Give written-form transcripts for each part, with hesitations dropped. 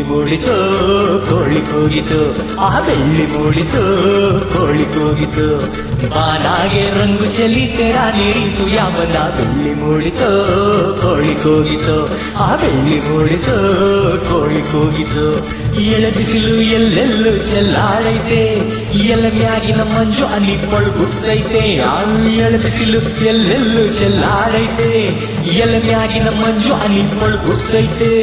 ಮೂಡಿತು ಕೋಳಿ ಕೂಗಿತು ಆ ಬೆಳ್ಳಿ ಮೂಡಿತು ಕೋಳಿ ಕೂಗಿತು ಬಾನಾಗೆ ರಂಗು ಚೆಲ್ಲಿ ತೆರ ನೀರಿಸು ಯಾವನ ಬೆಳ್ಳಿ ಮೂಡಿತು ಕೋಳಿ ಕೂಗಿತು ಆ ಬೆಳ್ಳಿ ಮೂಡಿತು ಕೋಳಿ ಕೂಗಿತು ಎಳಬಿಸಿಲು ಎಲ್ಲೆಲ್ಲೂ ಚೆಲ್ಲಾಡೈತೆ ಎಲ್ಲ ಮ್ಯಾಗಿನ ಮಂಜು ಅಲ್ಲಿ ಪೊಳ್ಗುಡ್ಸೈತೆ ಆ ಎಳಬಿಸಿಲು ಎಲ್ಲೆಲ್ಲೂ ಚೆಲ್ಲಾಡೈತೆ ಎಲ್ಲ ಮ್ಯಾಗಿನ ಮಂಜು ಅಲ್ಲಿ ಪೊಳ್ಗುಡ್ಸೈತೆ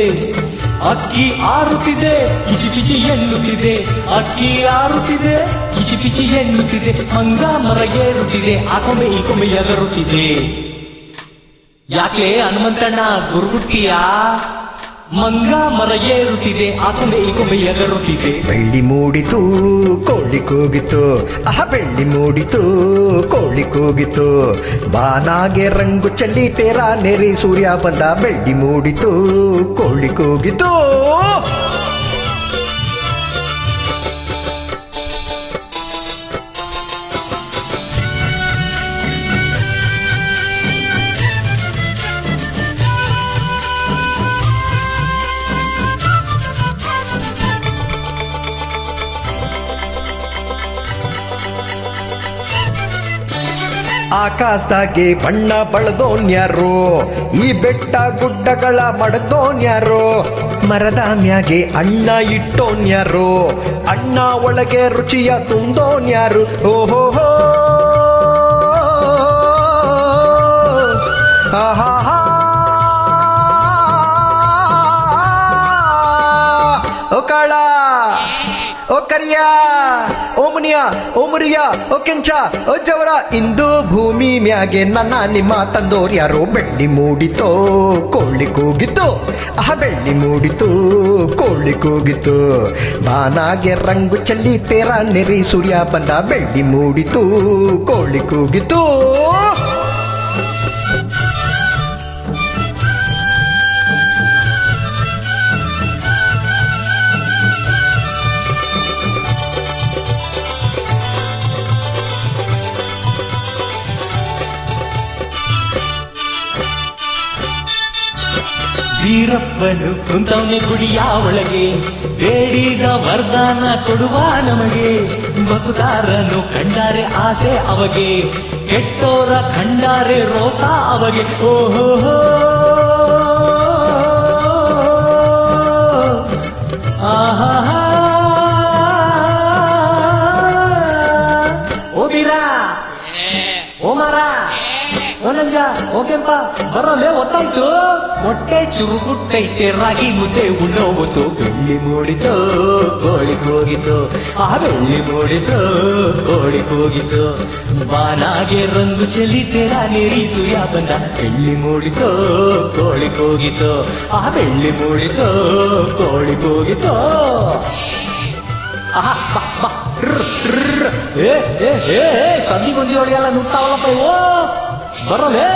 ಅಕ್ಕಿ ಆರುತ್ತಿದೆ ಕಿಸಿ ಕಿಸಿ ಎನ್ನುತ್ತಿದೆ ಅಕ್ಕಿ ಆರುತ್ತಿದೆ ಕಿಸಿ ಕಿಸಿ ಎನ್ನುತ್ತಿದೆ ಮಂಗ ಮರ ಏರುತ್ತಿದೆ ಆ ಕೊಂಬೆ ಈ ಕೊಂಬೆ ಎಗರುತ್ತಿದೆ ಯಾಕೆ ಹನುಮಂತಣ್ಣ ಗುರುಗುಟ್ಟಿಯ ಮಂಗ ಮರ ಏರುತ್ತಿದೆ ಆ ಕೊಂಬೆ ಈ ಕೊಂಬೆ ಎಗರುತ್ತಿದೆ ಬೆಳ್ಳಿ ಮೂಡಿತು ಕೋಳಿ ಕೂಗಿತು ಬೆಳ್ಳಿ ಮೂಡಿತು ಕೋಳಿ ಕೂಗಿತು ಬಾನಾಗೆ ರಂಗು ಚೆಲ್ಲಿ ತೇರ ನೆರೆ ಸೂರ್ಯ ಬಂದ ಬೆಳ್ಳಿ ಮೂಡಿತು ಕೋಳಿ ಕೂಗಿತು ಆಕಾಶದಾಗೆ ಬಣ್ಣ ಬಳದೋನ್ಯಾರೋ ಈ ಬೆಟ್ಟ ಗುಡ್ಡಗಳ ಮಡದೋನ್ಯಾರೋ ಮರದ ಮ್ಯಾಗೆ ಅಣ್ಣ ಇಟ್ಟೋನ್ಯಾರೋ ಅಣ್ಣ ಒಳಗೆ ರುಚಿಯ ತುಂಬೋನ್ಯಾರು ಓಹೋ ಆಹಾ ಓ ಕಾಳ ಓ ಕರಿಯ ಓ ಮುನಿಯ ಓ ಮುರಿಯ ಓ ಕೆಂಚ ಓ ಜವರ ಇಂದು ಭೂಮಿ ಮ್ಯಾಗೆ ನನ್ನ ನಿಮ್ಮ ತಂದೋರ್ ಯಾರೋ ಬೆಳ್ಳಿ ಮೂಡಿತೋ ಕೋಳಿ ಕೂಗಿತು ಬೆಳ್ಳಿ ಮೂಡಿತು ಕೋಳಿ ಕೂಗಿತು ಬಾನಾಗೆ ರಂಗು ಚೆಲ್ಲಿ ತೇರ ನೆರಿ ಸೂರ್ಯ ಬಂದ ಬೆಳ್ಳಿ ಮೂಡಿತು ಕೋಳಿ ಕೂಗಿತು ವೀರಪ್ಪನು ಕುಂತವನೆ ಗುಡಿಯ ಒಳಗೆ ಬೇಡಿದ ವರದಾನ ಕೊಡುವ ನಮಗೆ ಭಕ್ತಾರನು ಕಂಡಾರೆ ಆಸೆ ಅವಗೆ ಕೆಟ್ಟೋರ ಕಂಡಾರೆ ರೋಸ ಅವಗೆ ಓಹೋ ಆಹಾ ಓ ಬೀರ ಓ ಮಾರ ಓ ನಂಜ ಓ ಕೆಂಪ ಬರೋಲೆ ಒತ್ತಾಯ್ತು ಹೊಟ್ಟೆ ಚುರುಗುಟ್ಟೈತೆ ರಾಗಿ ಮುದ್ದೆ ಉಣ್ಣೋವತ್ತು ಬೆಳ್ಳಿ ಮೂಡಿತು ಕೋಳಿ ಕೂಗಿತು ಆ ಬೆಳ್ಳಿ ಮೂಡಿತು ಕೋಳಿ ಕೂಗಿತು ಬಾನಾಗೆ ರಂಗು ಚೆಲ್ಲಿ ತೆರ ನೀರಿ ಸೂರ್ಯ ಬಂದ ಬೆಳ್ಳಿ ಮೂಡಿತು ಕೋಳಿ ಕೂಗಿತು ಆ ಬೆಳ್ಳಿ ಮೂಡಿತು ಕೋಳಿ ಕೂಗಿತು ಸಂಧಿ ಬಂದಿಯೊಳಗೆಲ್ಲ ನುಗ್ತಾವಲ್ಲಪ್ಪ ಇವು ಬರೋಲೆ